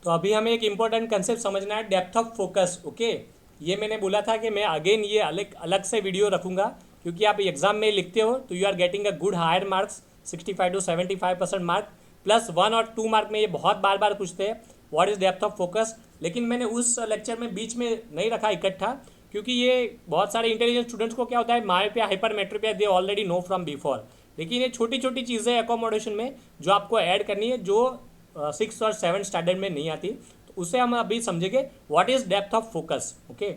तो अभी हमें एक इम्पोर्टेंट कंसेप्ट समझना है, डेप्थ ऑफ फोकस। ओके, ये मैंने बोला था कि मैं अगेन ये अलग अलग से वीडियो रखूंगा, क्योंकि आप एग्जाम में लिखते हो तो you are getting a good higher marks, 65 to 75% mark, plus 1 और 2 मार्क में ये बहुत बार बार पूछते हैं what is depth of focus. लेकिन मैंने उस लेक्चर में बीच में नहीं रखा इकट्ठा, क्योंकि ये बहुत सारे इंटेलिजेंट स्टूडेंट्स को क्या होता है, myopia hypermetropia they already know from before. लेकिन ये छोटी छोटी चीज़ें एकोमोडेशन में जो आपको ऐड करनी है, जो 6 और 7 स्टैंडर्ड में नहीं आती, तो उसे हम अभी समझेंगे what is depth of focus. Okay,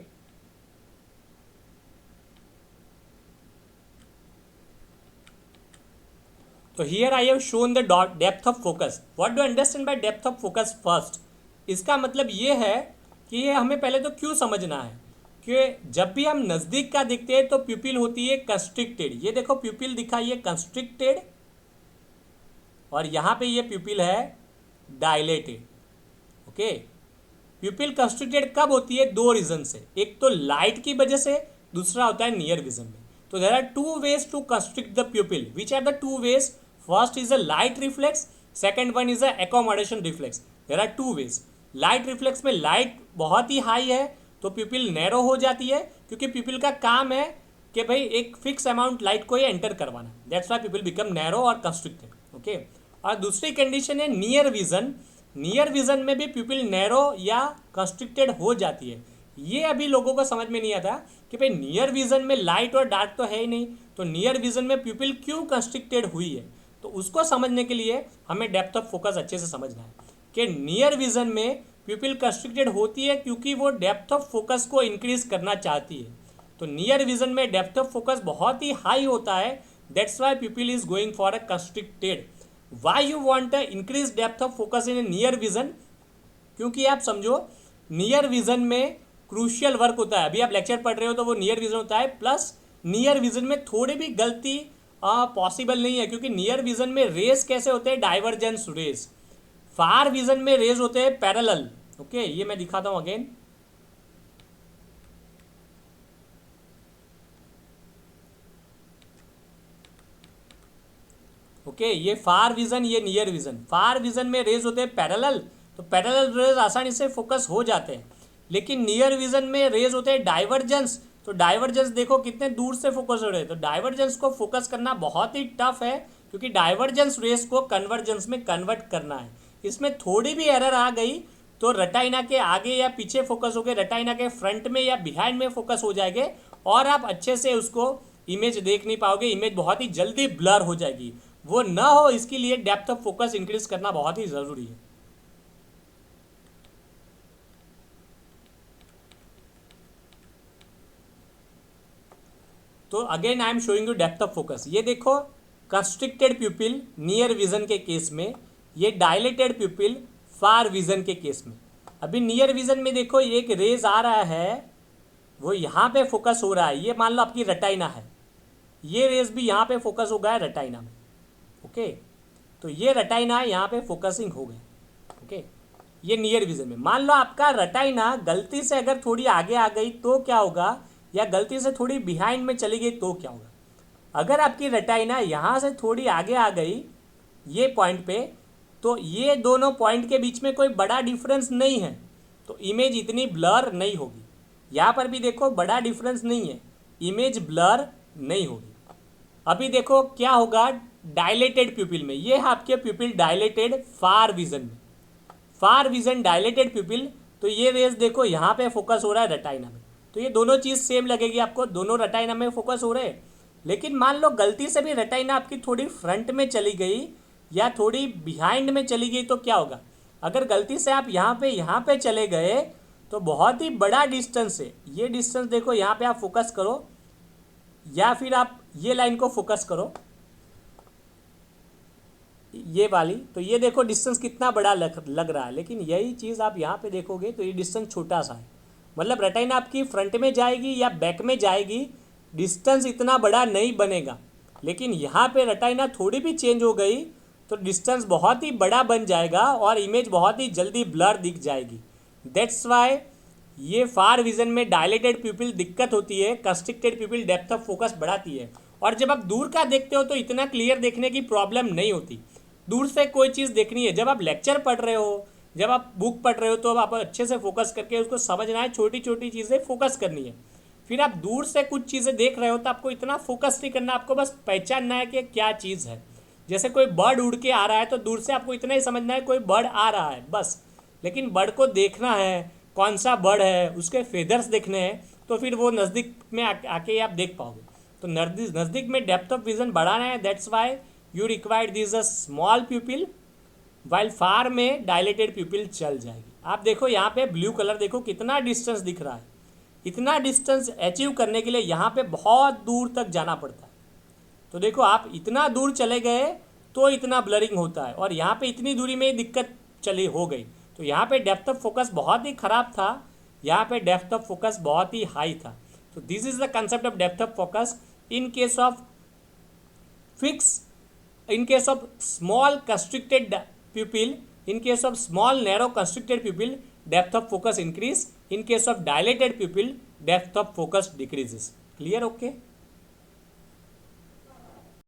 तो here I have shown the depth of focus. What do understand by depth of focus first? इसका मतलब ये है कि ये हमें पहले तो क्यों समझना है कि जब भी हम नज़दीक का देखते हैं तो प्यूपिल होती है कंस्ट्रिक्टेड। ये देखो प्यूपिल दिखा, ये कंस्ट्रिक्टेड, और यहाँ पे ये प्यूपिल है डायलेटेड। ओके, प्यूपिल कंस्ट्रिक्टेड कब होती है? 2 रीजन से, एक तो लाइट की वजह से, दूसरा होता है नियर विजन में। तो there are 2 ways to constrict the pupil. Which are the 2 ways? First is a light reflex, second one is a accommodation reflex. There are 2 ways। Light reflex में लाइट बहुत ही हाई है तो प्यूपिल narrow हो जाती है, क्योंकि प्यूपिल का काम है कि भाई एक फिक्स अमाउंट लाइट को ही एंटर करवाना। That's why people become narrow और कंस्ट्रिक्टेड। ओके, और दूसरी कंडीशन है नियर विजन। नियर विजन में भी प्यूपिल नैरो या कंस्ट्रिक्टेड हो जाती है। ये अभी लोगों को समझ में नहीं आता कि भाई नियर विजन में लाइट और डार्क तो है ही नहीं, तो नियर विजन में प्यूपिल क्यों कंस्ट्रिक्टेड हुई है। तो उसको समझने के लिए हमें डेप्थ ऑफ फोकस अच्छे से समझना है कि नियर विजन में प्यूपिल कंस्ट्रिक्टेड होती है क्योंकि वो डेप्थ ऑफ फोकस को इंक्रीज करना चाहती है। तो नियर विजन में डेप्थ ऑफ फोकस बहुत ही हाई होता है, that's why people is going for a constricted. Why you want a increase depth of focus in A near vision? क्योंकि आप समझो नियर विजन में क्रूशियल वर्क होता है। अभी आप लेक्चर पढ़ रहे हो तो वो नियर विजन होता है, प्लस नियर विजन में थोड़ी भी गलती पॉसिबल नहीं है, क्योंकि नियर विजन में रेस कैसे होते हैं? Divergence rays. फार विजन में रेज होते हैं पैरेलल। ओके, ये मैं दिखाता हूं अगेन। ओके, ये फार विजन, ये नियर विजन। फार विजन में रेज होते हैं पैरेलल, तो पैरेलल रेज आसानी से फोकस हो जाते हैं। लेकिन नियर विजन में रेज होते हैं डाइवर्जेंस, तो डाइवर्जेंस देखो कितने दूर से फोकस हो रहे हैं। तो डाइवर्जेंस को फोकस करना बहुत ही टफ है, क्योंकि डाइवर्जेंस रेस को कन्वर्जेंस में कन्वर्ट करना है। इसमें थोड़ी भी एरर आ गई तो रटाइना के आगे या पीछे फोकस हो गए, रटाइना के फ्रंट में या बिहाइंड में फोकस हो जाएंगे, और आप अच्छे से उसको इमेज देख नहीं पाओगे। इमेज बहुत ही जल्दी ब्लर हो जाएगी। वो ना हो इसके लिए डेप्थ ऑफ फोकस इंक्रीज करना बहुत ही ज़रूरी है। तो again I am showing you depth of focus. ये देखो कंस्ट्रिक्टेड प्यूपिल नियर विजन के केस में, ये डायलेटेड प्यूपिल फार विजन के केस में। अभी नियर विजन में देखो एक रेज आ रहा है, वो यहाँ पे फोकस हो रहा है। ये मान लो आपकी रटाइना है, ये रेज भी यहाँ पे फोकस हो गया है रटाइना में। ओके, तो ये रटाइना यहाँ पे फोकसिंग हो गया। ओके, ये नियर विजन में। मान लो आपका रटाइना गलती से अगर थोड़ी आगे आ गई तो क्या होगा, या गलती से थोड़ी बिहाइंड में चली गई तो क्या होगा। अगर आपकी रटाइना यहाँ से थोड़ी आगे आ गई ये पॉइंट पे, तो ये दोनों पॉइंट के बीच में कोई बड़ा डिफरेंस नहीं है, तो इमेज इतनी ब्लर नहीं होगी। यहाँ पर भी देखो बड़ा डिफरेंस नहीं है, इमेज ब्लर नहीं होगी। अभी देखो क्या होगा डायलेटेड प्यूपिल में, ये है आपके प्यूपिल डायलेटेड फार विजन में। फार विजन डायलेटेड प्यूपिल, तो ये रेस देखो यहाँ पे फोकस हो रहा है रटाइना में, तो ये दोनों चीज़ सेम लगेगी आपको, दोनों रटाइना में फोकस हो रहे हैं। लेकिन मान लो गलती से भी रटाइना आपकी थोड़ी फ्रंट में चली गई या थोड़ी बिहाइंड में चली गई तो क्या होगा। अगर गलती से आप यहाँ पे चले गए तो बहुत ही बड़ा डिस्टेंस है। ये डिस्टेंस देखो, यहाँ पे आप फोकस करो या फिर आप ये लाइन को फोकस करो, ये वाली, तो ये देखो डिस्टेंस कितना बड़ा लग रहा है। लेकिन यही चीज़ आप यहाँ पे देखोगे तो ये डिस्टेंस छोटा सा है। मतलब रेटिना आपकी फ्रंट में जाएगी या बैक में जाएगी, डिस्टेंस इतना बड़ा नहीं बनेगा। लेकिन यहाँ पे रेटिना थोड़ी भी चेंज हो गई तो डिस्टेंस बहुत ही बड़ा बन जाएगा और इमेज बहुत ही जल्दी ब्लर दिख जाएगी। दैट्स वाई ये फार विजन में डायलेटेड प्यूपिल दिक्कत होती है, कंस्ट्रिक्टेड प्यूपिल डेप्थ ऑफ फोकस बढ़ाती है। और जब आप दूर का देखते हो तो इतना क्लियर देखने की प्रॉब्लम नहीं होती। दूर से कोई चीज़ देखनी है, जब आप लेक्चर पढ़ रहे हो जब आप बुक पढ़ रहे हो तो अब आप अच्छे से फोकस करके उसको समझना है, छोटी छोटी चीज़ें फोकस करनी है। फिर आप दूर से कुछ चीज़ें देख रहे हो तो आपको इतना फोकस नहीं करना, आपको बस पहचानना है कि क्या चीज़ है। जैसे कोई बर्ड उड़ के आ रहा है तो दूर से आपको इतना ही समझना है कोई बर्ड आ रहा है बस, लेकिन बर्ड को देखना है, कौन सा बर्ड है, उसके फेदर्स देखने हैं, तो फिर वो नज़दीक में आके आप देख पाओगे। तो नज़दीक में डेप्थ ऑफ विजन बढ़ाना है, that's why you required this a small pupil, while far में डायलेटेड प्यूपिल चल जाएगी। आप देखो यहाँ पे ब्लू कलर देखो कितना डिस्टेंस दिख रहा है। इतना डिस्टेंस अचीव करने के लिए यहाँ पे बहुत दूर तक जाना पड़ता है। तो देखो आप इतना दूर चले गए तो इतना ब्लरिंग होता है, और यहाँ पे इतनी दूरी में दिक्कत चली हो गई। तो यहाँ पे डेप्थ ऑफ फोकस बहुत ही ख़राब था, यहाँ पे डेप्थ ऑफ फोकस बहुत ही हाई था। तो this is the concept of depth of focus in case of fix, in case of small constricted pupil, in case of small narrow constricted pupil, depth of focus increase. In case of dilated pupil, depth of focus decreases. Clear? Okay.